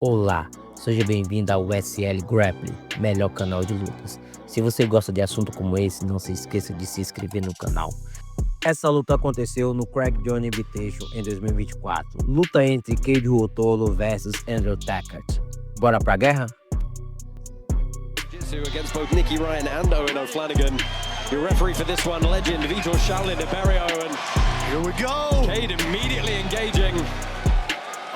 Olá, seja bem-vindo ao SL Grappling, melhor canal de lutas. Se você gosta de assunto como esse, não se esqueça de se inscrever no canal. Essa luta aconteceu no Craig John Invitation em 2024. Luta entre Keiji Ruotolo versus Andrew Tackett. Bora pra guerra? Jiu-Jitsu against both Nicky Ryan and Owen O'Flanagan. Your referee for this one, legend Vitor Shaolin de Barrio, and here we go. Cade immediately engaging.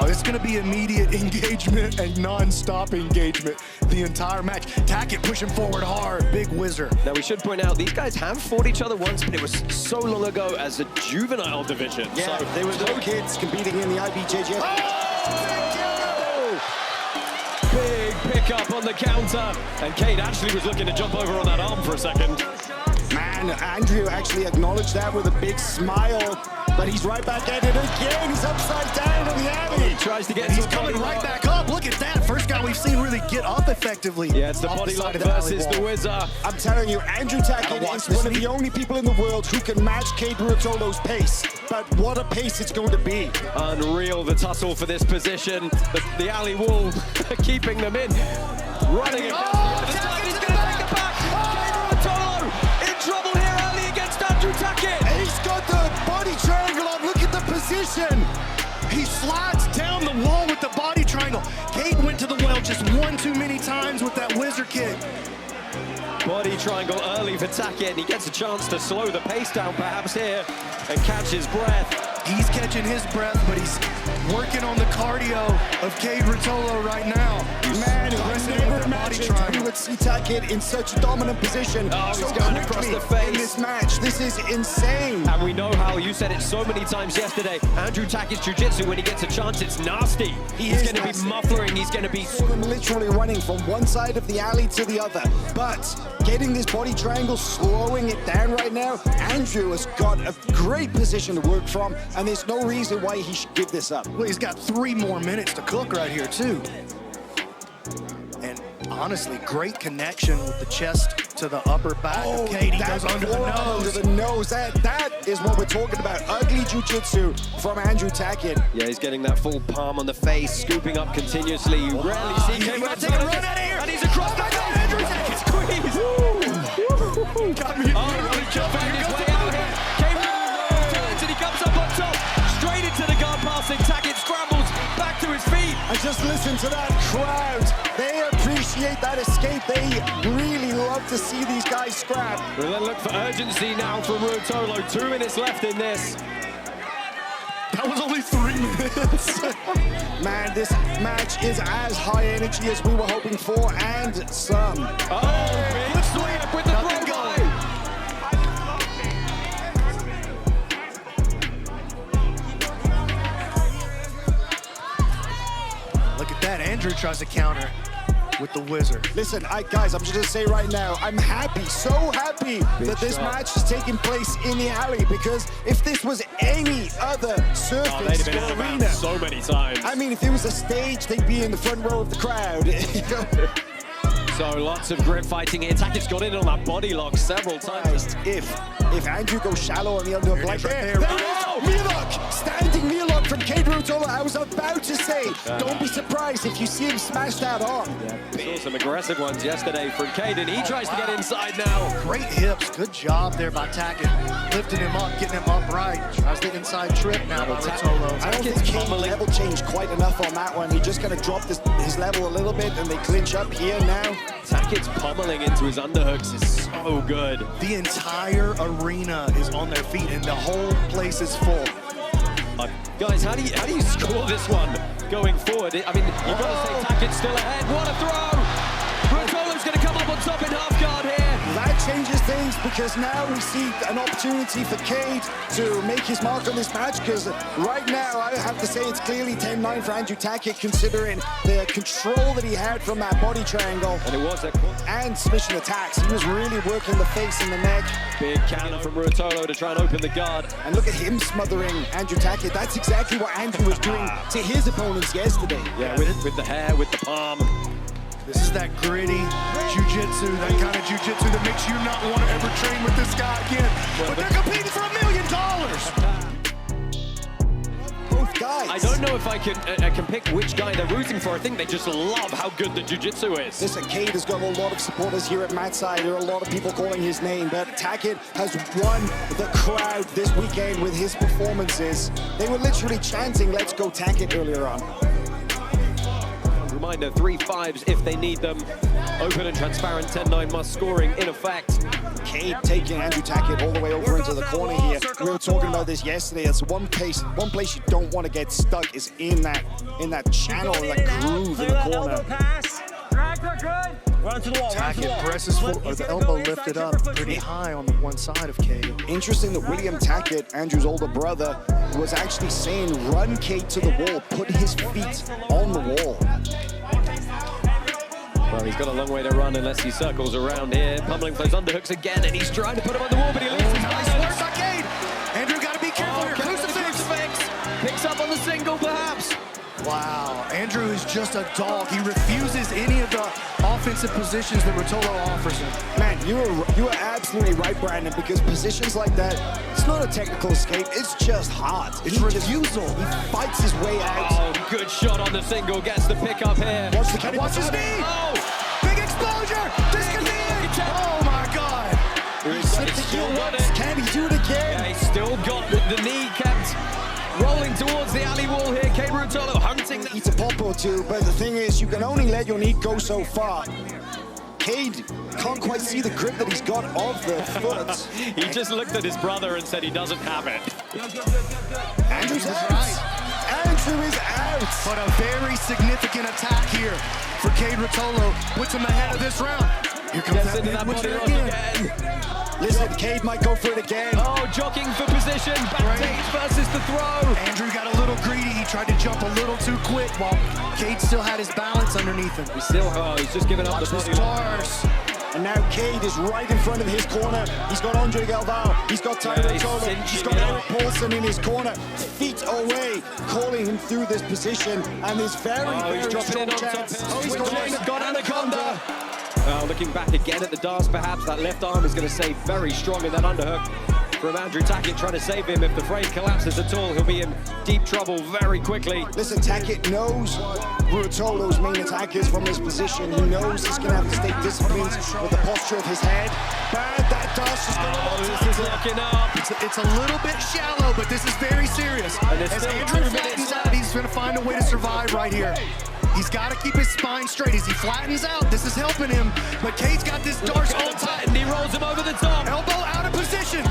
Oh, it's going to be immediate engagement and non-stop engagement the entire match. Tackett pushing forward hard, big whizzer. Now we should point out, these guys have fought each other once, but it was so long ago as a juvenile division. Yeah, so they were little kids competing in the IBJJF. Oh! Big pickup on the counter, and Cade actually was looking to jump over on that arm for a second. Man, Andrew actually acknowledged that with a big smile, but he's right back at it again. He's upside down in the alley. He tries to get He's to coming right back up. Look at that. First guy we've seen really get up effectively. Yeah, it's the off body side lock of alley versus wall. the Whizzer. I'm telling you, Andrew Tackett watch is this one of the only people in the world who can match Cade Ruotolo's pace. But what a pace it's going to be. Unreal, the tussle for this position. The alley wall keeping them in. Running it. He's going to take it back. Cade Ruotolo in trouble here early against Andrew Tackett. He's got the body triangle on. Look at the position. He slides down the wall with the body triangle. Cade went to the well just one too many times with that whizzer kick. Body triangle early for Tackett, and he gets a chance to slow the pace down perhaps here and catch his breath. He's catching his breath, but he's working on the cardio of Cade Ruotolo right now. Man, pressing I it with never that body imagined we triangle. would see Tackett in such a dominant position Oh, so he's going across quickly the face. in this match. This is insane. And we know how, you said it so many times yesterday, Andrew Tackett's jiu-jitsu, when he gets a chance, it's nasty. He's is going to be nasty. muffling, he's going to be... Saw them literally running from one side of the alley to the other. But getting this body triangle, slowing it down right now, Andrew has got a great position to work from, and there's no reason why he should give this up. Well, he's got 3 more minutes to cook right here, too. And honestly, great connection with the chest to the upper back of Cade. He goes under the forearm nose. Under the nose. That is what we're talking about. Ugly jiu-jitsu from Andrew Tackett. Yeah, he's getting that full palm on the face, scooping up continuously. You rarely see He's Cade gonna take a Ruotolo run out of here. and he's across the goal. Andrew Tackett squeeze. Got me. Really jumping his way out here. Cade Ruotolo turns and he comes up on top, straight into the guard passing. Tackett scrambles back to his feet. And just listen to that crowd. They appreciate that escape. They really love to see these guys scrap. Well, then look for urgency now from Ruotolo. 2 minutes left in this. That was only 3 minutes. Man, this match is as high energy as we were hoping for, and some. Oh, big sweep with the Nothing throw going. Look at that. Andrew tries to counter with the whizzer. Listen, guys, I'm just gonna say right now, I'm happy, so happy that this shot. match is taking place in the alley, because if this was any other Oh, they'd surface have been out or of arena, bounds so many times. I mean, if there was a stage, they'd be in the front row of the crowd. So lots of grip fighting here. Tackett's got in on that body lock several times. if Andrew goes shallow on the underhook like right there, there. there it is! Mearlock! Standing Mearlock from Cade Ruotolo. I was about to say, don't be surprised if you see him smash that arm. Saw some aggressive ones yesterday from Cade, and he tries to get inside now. Great hips. Good job there by Tackett. Lifting him up, getting him upright. Tries the inside trip now by Ruotolo. I don't Tackett's think Cade pummeling. level changed quite enough on that one. He just kind of dropped his level a little bit, and they clinch up here now. Tackett's pummeling into his underhooks is so good. The entire arena is on their feet, and the whole place is full. Guys, how do you score this one going forward? I mean, you've got to say Tackett's still ahead. What a throw! Ruotolo's going to come up on top in half guard here. That changes things, because now we see an opportunity for Cade to make his mark on this match, because right now I have to say it's clearly 10-9 for Andrew Tackett, considering the control that he had from that body triangle And it was a and submission attacks. He was really working the face and the neck. big counter from Ruotolo to try and open the guard. And look at him smothering Andrew Tackett. That's exactly what Andrew was doing to his opponents yesterday. Yeah, with the hair, with the palm. This is that gritty jiu-jitsu, that kind of jiu-jitsu that makes you not want to ever train with this guy again. But they're competing for $1 million. Both both guys. I don't know if I can pick which guy they're rooting for. I think they just love how good the jiu-jitsu is. Listen, Cade has got a lot of supporters here at Matt's side. There are a lot of people calling his name, but Tackett has won the crowd this weekend with his performances. They were literally chanting, "Let's go Tackett" earlier on. Reminder, 3-5s if they need them. Open and transparent, 10-9 must scoring in effect. Cade taking Andrew Tackett all the way over into the corner here. We were talking about this yesterday. It's one place you don't want to get stuck is in that channel, that groove in the corner. Tackett presses forward, or the elbow lifted up pretty high on the one side of Cade. Interesting that William Tackett, Andrew's older brother, was actually saying, "Run Cade to the wall, put his feet on the wall." Well, he's got a long way to run unless he circles around here. Pummeling those underhooks again, and he's trying to put him on the wall, but he leaves his Nice work by Cade. Andrew got to be careful here. Crucifix. Picks up on the single, perhaps. Wow, Andrew is just a dog. He refuses any of the offensive positions that Ruotolo offers him. Man, you are absolutely right, Brandon, because positions like that, it's not a technical escape, it's just hard. It's refusal. He fights his way out. Oh, good shot on the single, gets the pick up here. Watch his knee. Oh, Big exposure. This could be it. Oh my God. He slipped the heel once. Can he do it again? yeah, he's still got the knee kept rolling towards the alley wall here. Cade Ruotolo hunting Eats a pop or two, but the thing is, you can only let your knee go so far. Cade can't quite see the grip that he's got of the foot. He just looked at his brother and said he doesn't have it. Andrew's out. Andrew is out. But a very significant attack here for Cade Ruotolo. Puts him ahead of this round. Here comes Gets into that body sandwich lock again. again. Listen, Cade might go for it again. Oh, jockeying for position. Backstage versus the throw. Andrew got a little greedy. He tried to jump a little too quick while Cade still had his balance underneath him. He's just giving up Watch the the body lock. stars. And now Cade is right in front of his corner. He's got Andre Galvao. He's got Tyler he's Ruotolo. cinching He's got it Eric up. Paulson in his corner, feet away, calling him through this position. And this very, Oh, he's very dropping strong in on top. chance. Oh, he's going got Anaconda. Looking back again at the darts, perhaps that left arm is going to stay very strong in that underhook from Andrew Tackett, trying to save him. If the frame collapses at all, he'll be in deep trouble very quickly. Listen, Tackett knows Ruotolo's main attack is from this position. He knows he's going to have to stay disciplined with the posture of his head. Bad, that dust is going Oh, to this is locking up. It's a little bit shallow, but this is very serious. And there's As still Andrew 2 flattens minutes out, he's going to find a way to survive right here. He's got to keep his spine straight. As he flattens out, this is helping him. But Cade's got this darts on tight. And he rolls him over the top. Elbow out of position.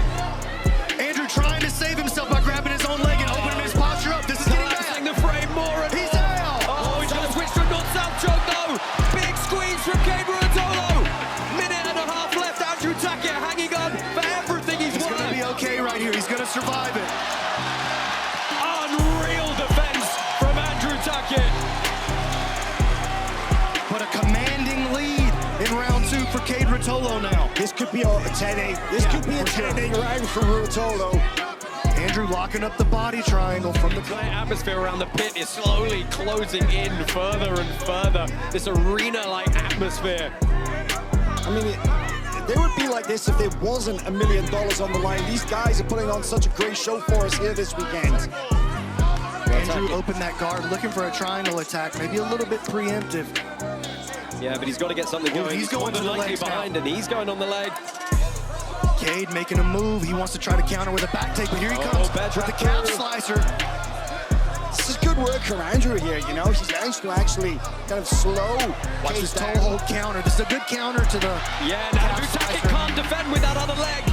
Andrew trying to save himself by grabbing his own leg and opening his posture up. This is getting Collapsing bad. the frame more and He's more. out. Oh, he's going to switch to a north-south choke though. Big squeeze from Cade Ruotolo. Minute and a half left. Andrew Tackett hanging on for everything he's He's going to won. be okay right here. He's going to survive it. Unreal defense from Andrew Tackett. But a commanding lead in round 2 for Cade Ruotolo now. This could be a 10-8. This could be a 10-8 round for Ruotolo. Andrew locking up the body triangle from the The atmosphere around the pit is slowly closing in further and further. This arena-like atmosphere. I mean, they would be like this if there wasn't $1 million on the line. These guys are putting on such a great show for us here this weekend. Andrew opened that guard, looking for a triangle attack, maybe a little bit preemptive. Yeah, but he's got to get something going. He's going more to than the likely legs now. behind, and he's going on the leg. Cade making a move. He wants to try to counter with a back take, but here he comes bad with the trap calf through. slicer. This is good work from Andrew here, you know. He's managed to actually kind of slow Watch Cade this toe down. hold counter. This is a good counter to the Yeah, and Andrew Tackett can't defend with that other leg.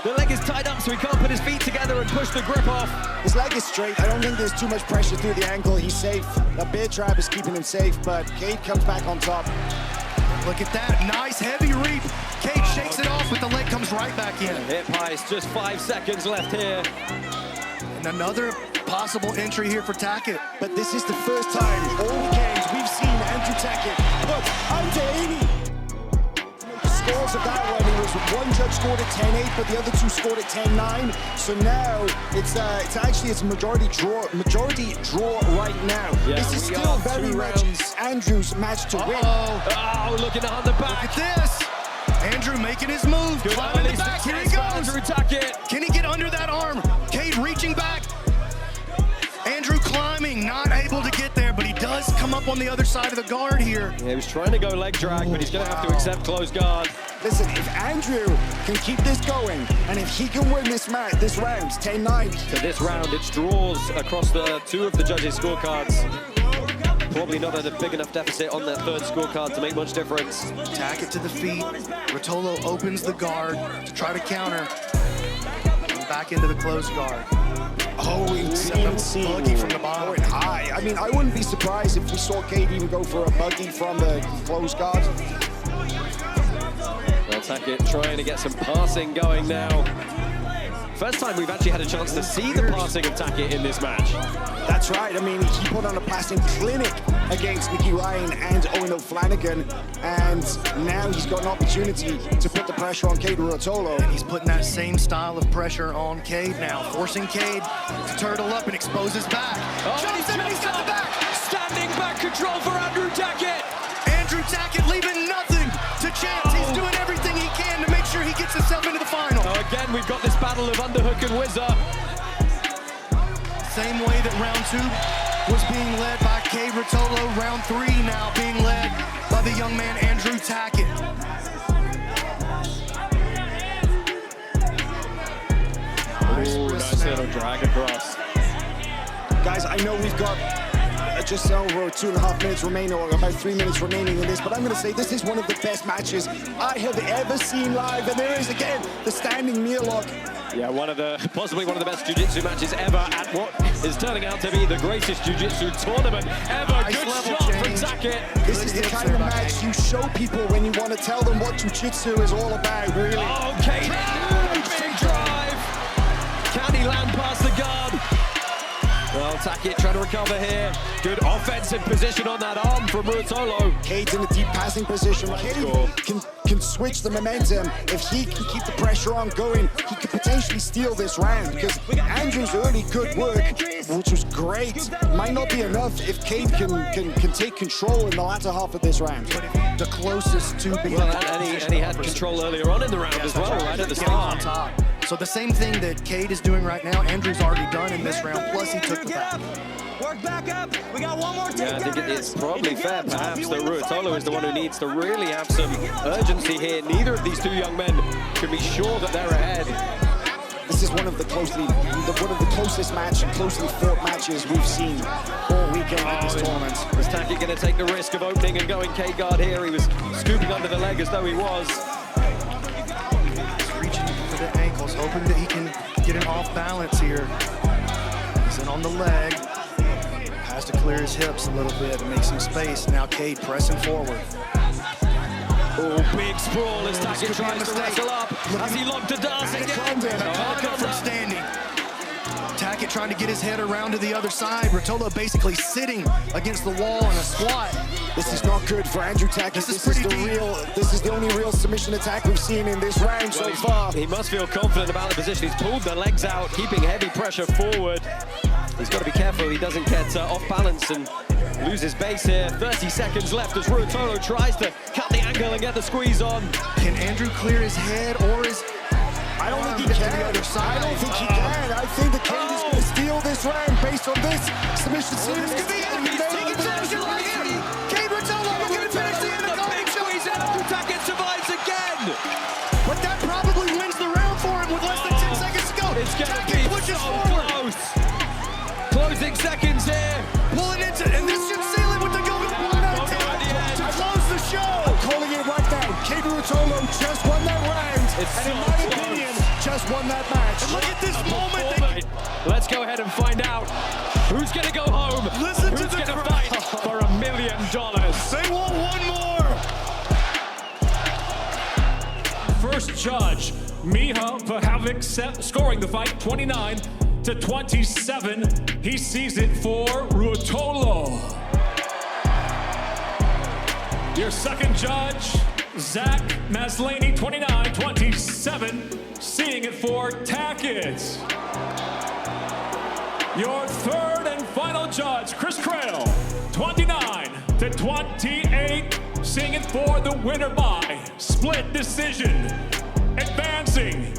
The leg is tied up, so he can't put his feet together and push the grip off. His leg is straight. I don't think there's too much pressure through the ankle. He's safe. That bear trap is keeping him safe, but Cade comes back on top. Look at that. Nice heavy reap. Cade shakes it off, but the leg comes right back in. Hip heist, just 5 seconds left here. And another possible entry here for Tackett. But this is the first time all weekend we've seen Andrew Tackett put under 80. The scores of that one, it was one judge scored at 10-8, but the other two scored at 10-9. So now it's actually a majority draw right now. Yeah, this is we still are very 2 much rounds. Andrew's match to win. Oh, looking to hunt the Look back. at this. Andrew making his move. Good Climbing early the back. Here he success for goes. Andrew Tackett. Can he get under that arm? Cade reaching back. Andrew climbing come up on the other side of the guard here. Yeah, he was trying to go leg drag, but he's going to have to accept close guard. Listen, if Andrew can keep this going, and if he can win this round, 10-9. So this round, it's draws across the two of the judges' scorecards. Probably not at a big enough deficit on that third scorecard to make much difference. Tackett to the feet. Rotolo opens the guard to try to counter. And back into the close guard. Oh, insane. Buggy from the bottom. Going high. I mean, I wouldn't be surprised if we saw Cade even go for a buggy from the close guard. Well, Tackett trying to get some passing going now. First time we've actually had a chance to see the passing of Tackett in this match. That's right. I mean, he put on a passing clinic against Nicky Ryan and Owen O'Flanagan, and now he's got an opportunity to put the pressure on Cade Ruotolo. And he's putting that same style of pressure on Cade now, forcing Cade to turtle up and expose his back. Jumps in, he's got the back! Standing back control for Andrew Tackett! Andrew Tackett leaving nothing to chance. He's doing everything he can to make sure he gets himself into the final. Again, we've got this battle of underhook and whizzer. Same way that round 2 was being led by Cade Ruotolo, round 3 now being led by the young man Andrew Tackett. Nice little drag across. Guys, I know we've got just over 2.5 minutes remaining, or about 3 minutes remaining in this, but I'm going to say this is one of the best matches I have ever seen live, and there is, again, the standing Murloc. Yeah, possibly one of the best jiu-jitsu matches ever at what is turning out to be the greatest jiu-jitsu tournament ever. Nice Good level shot change. from Tackett. This is the kind of match you show people when you want to tell them what jiu-jitsu is all about, really. Oh, Cade, big drive. Can he land past the guard? Well, Tackett trying to recover here. Good offensive position on that arm from Ruotolo. Cade's in a deep passing position. Cade can switch the momentum. If he can keep the pressure on going, he could potentially steal this round, because Andrew's early good work, which was great, might not be enough if Cade can take control in the latter half of this round. The closest to being and he had control earlier on in the round as well, right at the start. So the same thing that Cade is doing right now, Andrew's already done in this round, plus he took the back. Work back up. We got one more takedown. Yeah, I think it's probably fair, perhaps, that Ruotolo is the one who needs to really have some urgency here. Neither of these two young men can be sure that they're ahead. This is one of the closest match and closely fought matches we've seen all weekend in this tournament. Was Tackett going to take the risk of opening and going K-guard here? He was scooping under the leg as though he was. He's reaching for the ankles, hoping that he can get an off balance here. He's in on the leg. Has to clear his hips a little bit and make some space. Now Cade pressing forward. Oh, big sprawl as Tackett tries to wrestle up. Has he locked the dance again? From standing. Tackett trying to get his head around to the other side. Ruotolo basically sitting against the wall in a squat. This is not good for Andrew Tackett. This is the only real submission attack we've seen in this round so far. He must feel confident about the position. He's pulled the legs out, keeping heavy pressure forward. He's got to be careful he doesn't get off balance and lose his base here. 30 seconds left as Ruotolo tries to cut the angle and get the squeeze on. Can Andrew clear his head, or is I don't think he can. the other side? I don't think he can. I think the Cade is going to steal this round based on this submission series. This could be it. He's taking position right here. Cade Ruotolo looking to finish the end of the big squeeze out. Andrew Tackett survives again. But that probably wins the round for him with less than 10 seconds to go. It's going to Tackett be pushes so forward. close. Closing seconds here. Pulling into, and this should seal it with the golden one out to close the show. I'm calling it right now. Cade Ruotolo just won that round. And in my opinion, just won that match. And look at this moment. Let's go ahead and find out who's going to go home. Listen to who's the going to fight for $1 million. They want one more. First judge, Miha Pahavik scoring the fight 29-27. He sees it for Ruotolo. Your second judge, Zach Maslany, 29-27, seeing it for Tackett. Your third and final judge, Chris Crail, 29-28, seeing it for the winner by split decision, advancing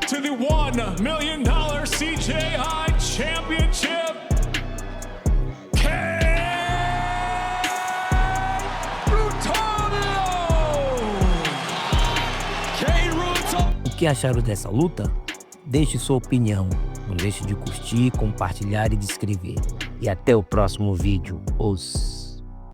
to the $1 million CJI Championship, Cade que acharam dessa luta? Deixe sua opinião. Não deixe de curtir, compartilhar e de inscrever. E até o próximo vídeo. Os